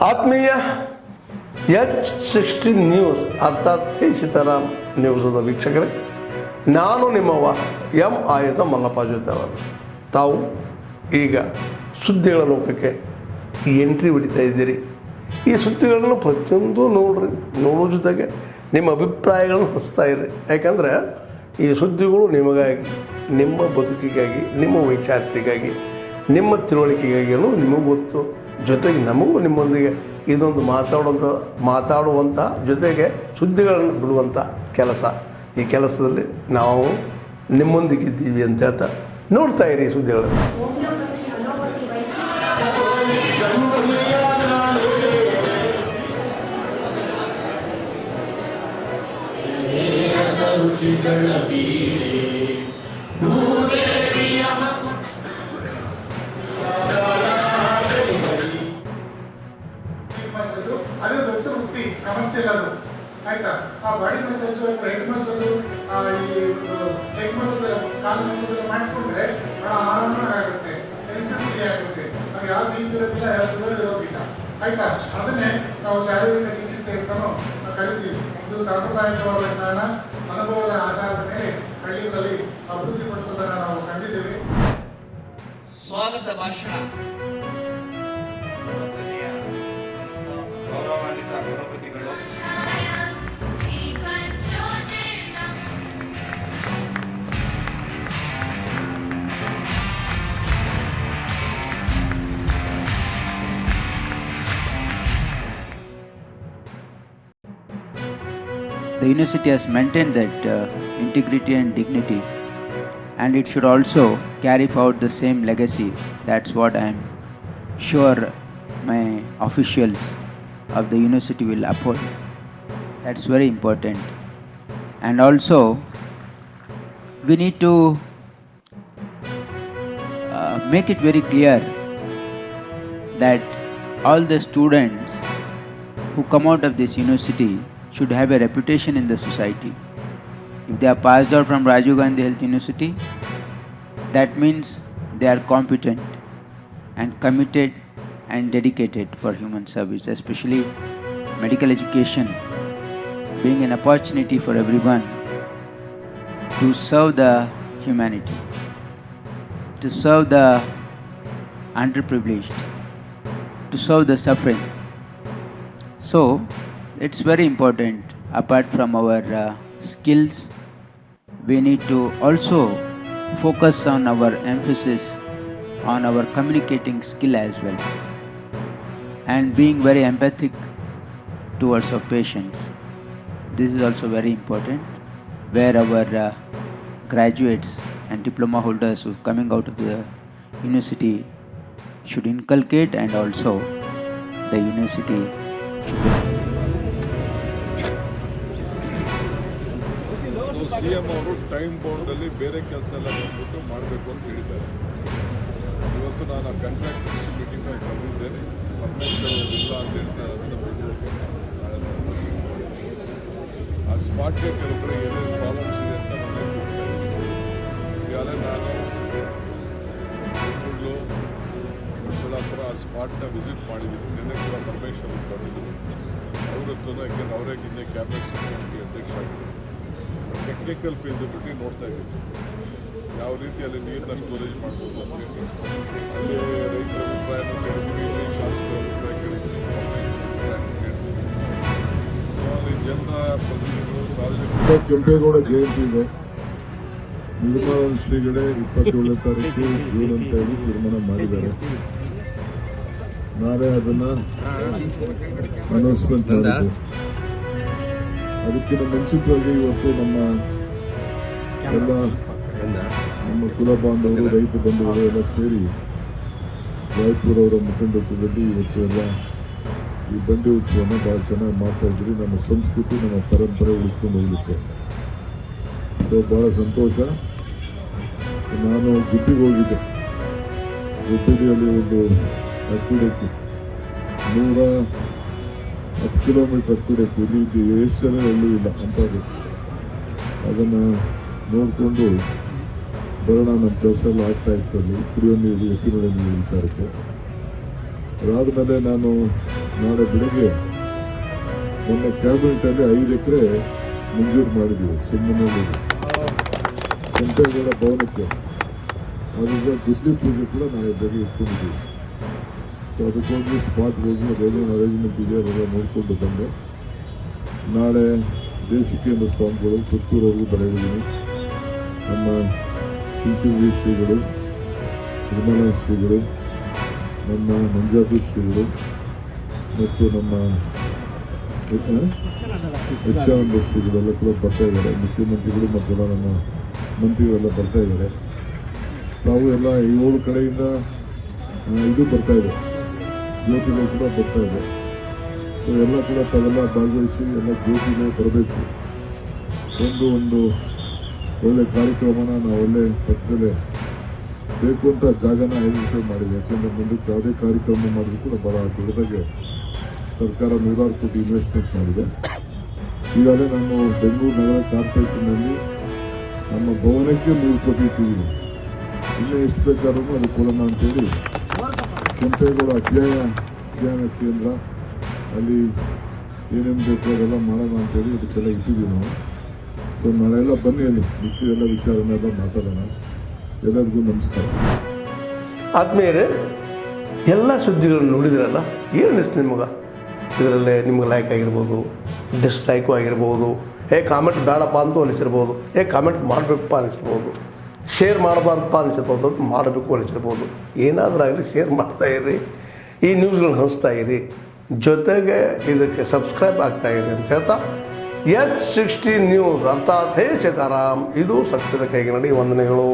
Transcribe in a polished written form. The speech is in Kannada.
ಆತ್ಮೀಯ H16 ನ್ಯೂಸ್ ಅರ್ಥಾತ್ ಸೀತಾರಾಮ್ ನ್ಯೂಸದ ವೀಕ್ಷಕರೇ, ನಾನು ನಿಮ್ಮವ ಎಂ ಆಯುಧ ಮಲ್ಲಪ್ಪ ಜೊತೆಯವರು. ತಾವು ಈಗ ಸುದ್ದಿಗಳ ಲೋಕಕ್ಕೆ ಎಂಟ್ರಿ ಹೊಡಿತಾ ಇದ್ದೀರಿ. ಈ ಸುದ್ದಿಗಳನ್ನು ಪ್ರತಿಯೊಂದು ನೋಡೋ ಜೊತೆಗೆ ನಿಮ್ಮ ಅಭಿಪ್ರಾಯಗಳನ್ನು ಹಂಚ್ತಾ ಇರಿ. ಯಾಕಂದರೆ ಈ ಸುದ್ದಿಗಳು ನಿಮಗಾಗಿ, ನಿಮ್ಮ ಬದುಕಿಗಾಗಿ, ನಿಮ್ಮ ವೈಚಾರಿಕೆಗಾಗಿ, ನಿಮ್ಮ ತಿಳುವಳಿಕೆಗಾಗಿಯೂ ನಿಮಗೂ ಗೊತ್ತು. ಜೊತೆಗೆ ನಮಗೂ ನಿಮ್ಮೊಂದಿಗೆ ಇದೊಂದು ಮಾತಾಡುವಂಥ ಜೊತೆಗೆ ಸುದ್ದಿಗಳನ್ನು ಬಿಡುವಂಥ ಕೆಲಸ. ಈ ಕೆಲಸದಲ್ಲಿ ನಾವು ನಿಮ್ಮೊಂದಿಗಿದ್ದೀವಿ ಅಂತ ಹೇಳ್ತಾ ನೋಡ್ತಾ ಇರಿ ಸುದ್ದಿಗಳನ್ನು. ಅದೇ ದೊಡ್ಡ ವೃತ್ತಿ ಸಮಸ್ಯೆ ಇಲ್ಲ ಅದು, ಆಯ್ತಾ? ಆ ಬಾಡಿ ಮಸಾಜು ಅಥವಾ ಹೆಡ್ ಮಸಾಜು, ಈ ಲೆಗ್ ಮಸಾಜ್, ಕಾಲು ಮಸಾಜ್ ಎಲ್ಲ ಮಾಡಿಸ್ಕೊಂಡ್ರೆ ಬಹಳ ಆರಾಮಾಗುತ್ತೆ, ಟೆನ್ಷನ್ ಫ್ರೀ ಆಗುತ್ತೆ. ನಾವು ಯಾವ ಬೀಪ್ ಇರೋದಿಲ್ಲ, ಯಾವ ಶುಗರ್ ಇರೋದಿಲ್ಲ, ಆಯ್ತಾ? ಅದನ್ನೇ ನಾವು ಶಾರೀರಿಕ ಚಿಕಿತ್ಸೆ ಅಂತಾನು ಕರಿತೀವಿ. ಇದು ಸಾಂಪ್ರದಾಯಿಕವಾದ ಜ್ಞಾನ ಅನುಭವದ ಆಧಾರದ ಮೇಲೆ ಹಳ್ಳಿಗಳಲ್ಲಿ ಅಭಿವೃದ್ಧಿಪಡಿಸೋದನ್ನು ನಾವು ಕಂಡಿದ್ದೇವೆ. ಸ್ವಾಗತ ಭಾಷಣ. ಗೌರವಾನ್ವಿತ ಗಣಪತಿಗಳು, the university has maintained that integrity and dignity, and it should also carry forward the same legacy. That's what I am sure my officials of the university will uphold. That's very important. And also we need to make it very clear that all the students who come out of this university should have a reputation in the society. If they are passed out from Rajiv Gandhi Health University, that means they are competent and committed and dedicated for human service, especially medical education being an opportunity for everyone to serve the humanity, to serve the underprivileged, to serve the suffering. So it's very important. Apart from our skills, we need to also focus on our emphasis on our communicating skill as well, and being very empathic towards our patients. This is also very important, where our graduates and diploma holders who are coming out of the university should inculcate, and also the university should be. CM ಅವರು ಟೈಮ್ ಬೌಂಡಲ್ಲಿ ಬೇರೆ ಕೆಲಸ ಎಲ್ಲ ಮುಗಿಸ್ಬಿಟ್ಟು ಮಾಡಬೇಕು ಅಂತ ಹೇಳಿದ್ದಾರೆ. ಇವತ್ತು ನಾನು ಆ ಕಾಂಟ್ರಾಕ್ಟ್ ಮೀಟಿಂಗ್ ಕರೆದಿದ್ದೇನೆ. ಪರ್ಮನೆಂಟ್ ಇಲ್ಲ ಅಂತ ಹೇಳ್ತಾರೆ, ಅದನ್ನು ಬಿಡಬೇಕು. ಆ ಸ್ಪಾಟ್ಗೆ ಕೆಲವು ಕಡೆ ಏನೇನು ಪ್ರಾಬ್ಲಮ್ಸ್ ಇದೆ ಅಂತ ನನಗೆ ಕೊಡ್ತಾ ಇದ್ದೀನಿ. ಈಗಾಗಲೇ ನಾನು ಬೆಂಗಳೂರು, ದೊಡ್ಡಬಳ್ಳಾಪುರ ಆ ಸ್ಪಾಟ್ನ ವಿಸಿಟ್ ಮಾಡಿದ್ದೀನಿ. ನಿನ್ನೆ ಕೂಡ ಪರಮೇಶ್ವರ್ ಬಂದಿದ್ದೀನಿ. ಅವ್ರ ಹತ್ರನೂ ಯಾಕೆಂದ್ರೆ ಅವರೇ ಹಿಂದೆ ಕ್ಯಾಬಿನೆಟ್ ಸೆಕ್ರೆಟರಿ ಅಧ್ಯಕ್ಷ ಆಗಿದ್ದಾರೆ. ಟೆಕ್ನಿಕಲ್ ಫೀಸಿಬಿಲಿಟಿ ನೋಡ್ತಾ ಇದ್ದೀವಿ, ಯಾವ ರೀತಿಯಲ್ಲಿ ನೀರನ್ನ ಸ್ಟೋರೇಜ್ ಮಾಡ್ಬೋದು ಅಂತೇಳಿ. ಅಲ್ಲಿ ರೈತರ ಅಭಿಪ್ರಾಯನೂ ಕೇಳಿದ್ದೀವಿ, ಶಾಸಕರ ಅಭಿಪ್ರಾಯ ಕೇಳಿದ್ದೀವಿ, ಕೇಳಿದ್ದೀವಿ. ಸೊ ಅಲ್ಲಿ ಜನರ ಪ್ರತಿನಿಧಿಗಳು, ಸಾರ್ವಜನಿಕರು. ಕೆಂಪೇಗೌಡ ಜಯಂತಿ ಇದೆ. ನಿರ್ಮಲಾನಂದ ಶ್ರೀಗಳೇ 27ನೇ ತಾರೀಕು ಜೂನ್ ಅಂತ ಹೇಳಿ ತೀರ್ಮಾನ ಮಾಡಿದ್ದಾರೆ. ನಾಳೆ ಅದನ್ನ ಅನೌನ್ಸ್ಮೆಂಟ್ ಮಾಡಿದ್ರು. ಅದಕ್ಕಿಂತ ಮುಂಚಿತವಾಗಿ ಇವತ್ತು ನಮ್ಮ ಕುಲ ಬಾಂಧವರು, ರೈತ ಬಂಧುಗಳು ಎಲ್ಲ ಸೇರಿ ರಾಯಪುರ ಅವರ ಮುಖಂಡತ್ವದಲ್ಲಿ ಇವತ್ತು ಎಲ್ಲ ಈ ಬಂಡಿ ಉತ್ಸವನ ಭಾಳ ಚೆನ್ನಾಗಿ ಮಾಡ್ತಾ ಇದ್ರಿ. ನಮ್ಮ ಸಂಸ್ಕೃತಿ, ನಮ್ಮ ಪರಂಪರೆ ಉಳಿಸ್ಕೊಂಡು ಹೋಗ್ಲಿಕ್ಕೆ ಸೊ ಭಾಳ ಸಂತೋಷ. ನಾನು ಗುಬ್ಬಿಗೆ ಹೋಗಿದ್ದೆ. ಗುಬ್ಬಿಯಲ್ಲಿ ಒಂದು ಅಕ್ಕಿಡಕ್ಕಿ 110 ಕಿಲೋಮೀಟರ್ ಅಕ್ಕಿಡಕ್ಕಿ, ಇಲ್ಲಿ ಎಷ್ಟು ಜನ ಎಲ್ಲೂ ಇಲ್ಲ ಅಂಥದ್ದು. ಅದನ್ನು ನೋಡಿಕೊಂಡು ಬರೋಣ. ನಮ್ಮ ಕೆಲಸ ಎಲ್ಲ ಆಗ್ತಾ ಇತ್ತು ಅಲ್ಲಿ ಕುಡಿಯೋ ನೀರು, ಎತ್ತಿನೊಳ ನೀರು ವಿಚಾರಕ್ಕೆ. ಅದಾದಮೇಲೆ ನಾನು ನಾಳೆ ಬೆಳಗ್ಗೆ ಮೊನ್ನೆ ಕ್ಯಾಬಿನೆಟಲ್ಲಿ 5 ಎಕರೆ ಮಂಜೂರು ಮಾಡಿದ್ದೀವಿ ಸುಮ್ಮನೆ ಕೆಂಪೇಗೌಡ ಭವನಕ್ಕೆ. ಅದರಿಂದ ಗುದ್ಲಿ ಪೂಜೆ ಕೂಡ ನಾಳೆ ಬೆಳಗ್ಗೆ ಇಟ್ಕೊಂಡಿದ್ದೀವಿ. ಸೊ ಅದಕ್ಕೋಗಿ ಸ್ಪಾಟ್ಗೆ ಹೋಗಿ ಅದೇನೇನು ಅರೇಂಜ್ಮೆಂಟ್ ಇದೆ ಅದೆಲ್ಲ ನೋಡಿಕೊಂಡು ಬಂದೆ. ನಾಳೆ ದೇಶಿಕೇಂದ್ರ ಸ್ವಾಮಿಗಳು ಪುತ್ತೂರವ್ರಿಗೂ ಬರೆಯಿದ್ದೀನಿ. ನಮ್ಮ ಚಿಂಚುಗಿ ಶ್ರೀಗಳು, ನಿರ್ಮಲಾ ಶ್ರೀಗಳು, ನಮ್ಮ ನಂಜಾಪುರ ಶ್ರೀಗಳು ಮತ್ತು ನಮ್ಮ ಯಕ್ಷಾನಂದ ಶ್ರೀಗಳೆಲ್ಲ ಕೂಡ ಬರ್ತಾ ಇದ್ದಾರೆ. ಮುಖ್ಯಮಂತ್ರಿಗಳು ಮತ್ತೆಲ್ಲ ನಮ್ಮ ಮಂತ್ರಿಗಳೆಲ್ಲ ಬರ್ತಾ ಇದ್ದಾರೆ. ತಾವು ಎಲ್ಲ 7 ಕಡೆಯಿಂದ ಇದು ಬರ್ತಾ ಇದೆ, ಜ್ಯೋತಿಗಳು ಕೂಡ ಬರ್ತಾ ಇದೆ. ಸೊ ಎಲ್ಲ ಕೂಡ ತಾವೆಲ್ಲ ಭಾಗವಹಿಸಿ ಎಲ್ಲ ಜ್ಯೋತಿಗೆ ಬರಬೇಕು. ಒಂದು ಒಳ್ಳೆ ಕಾರ್ಯಕ್ರಮನ ನಾವು ಒಳ್ಳೆ ಪಕ್ಕದಲ್ಲೇ ಬೇಕು ಅಂತ ಜಾಗನ ಐಡೆಂಟಿಫೈ ಮಾಡಿದೆ. ಯಾಕೆಂದರೆ ಮುಂದಕ್ಕೆ ಯಾವುದೇ ಕಾರ್ಯಕ್ರಮ ಮಾಡಿದ್ರು ಕೂಡ ಭಾಳ ದೊಡ್ಡದಾಗೆ ಸರ್ಕಾರ 100 ಕೋಟಿ ಇನ್ವೆಸ್ಟ್ಮೆಂಟ್ ಮಾಡಿದೆ. ಈಗಾಗಲೇ ನಾನು ಬೆಂಗಳೂರು ನಗರ ಕಾರ್ಪೊರೇಷನ್ನಲ್ಲಿ ನಮ್ಮ ಭವನಕ್ಕೆ 3 ಕೋಟಿ ಇಟ್ಟಿದ್ದೀವಿ. ಇನ್ನೂ ಎಷ್ಟು ಬೇಕಾದ್ರೂ ಅದು ಕೊಡೋಣ ಅಂತೇಳಿ ಕೆಂಪೇಗೌಡ ಅಧ್ಯಯನ ಕೇಂದ್ರ ಅಲ್ಲಿ ಏನೇನು ಬೇಕು ಅದೆಲ್ಲ ಮಾಡೋಣ ಅಂತೇಳಿ ಅದಕ್ಕೆಲ್ಲ ಇಟ್ಟಿದ್ದೀವಿ ನಾವು. ಸೊ ನಾಳೆಲ್ಲ ಬನ್ನಿ, ಅಲ್ಲಿ ಮಿಕ್ಕಿದೆಲ್ಲ ವಿಚಾರನೆಲ್ಲ ಮಾತಾಡೋಣ. ಎಲ್ಲರಿಗೂ ನಮಸ್ಕಾರ. ಆದ್ಮೇಲೆ ಎಲ್ಲ ಸುದ್ದಿಗಳನ್ನು ನೋಡಿದ್ರಲ್ಲ, ಏನು ಅನಿಸ್ತು ನಿಮಗೆ? ಇದರಲ್ಲೇ ನಿಮ್ಗೆ ಲೈಕ್ ಆಗಿರ್ಬೋದು, ಡಿಸ್ಲೈಕು ಆಗಿರ್ಬೋದು, ಕಾಮೆಂಟ್ ಬೇಡಪ್ಪ ಅಂತೂ ಅನಿಸಿರ್ಬೋದು, ಕಾಮೆಂಟ್ ಮಾಡಬೇಕಪ್ಪ ಅನಿಸಿರ್ಬೋದು, ಶೇರ್ ಮಾಡಬಾರ್ದಪ್ಪ ಅನಿಸಿರ್ಬೋದು, ಅದು ಮಾಡಬೇಕು ಅನಿಸಿರ್ಬೋದು. ಏನಾದರೂ ಆಗಲಿ ಶೇರ್ ಮಾಡ್ತಾಯಿರಿ, ಈ ನ್ಯೂಸ್ಗಳನ್ನ ಹಂಚ್ತಾ ಇರಿ, ಜೊತೆಗೆ ಇದಕ್ಕೆ ಸಬ್ಸ್ಕ್ರೈಬ್ ಆಗ್ತಾಯಿರಿ ಅಂತ ಹೇಳ್ತಾ H16 ನ್ಯೂಸ್ ಅರ್ಥಾತ್ ಹೇ ಸೀತಾರಾಮ್, ಇದು ಸತ್ಯದ ಕೈಗೆ ನಡಿ. ವಂದನೆಗಳು.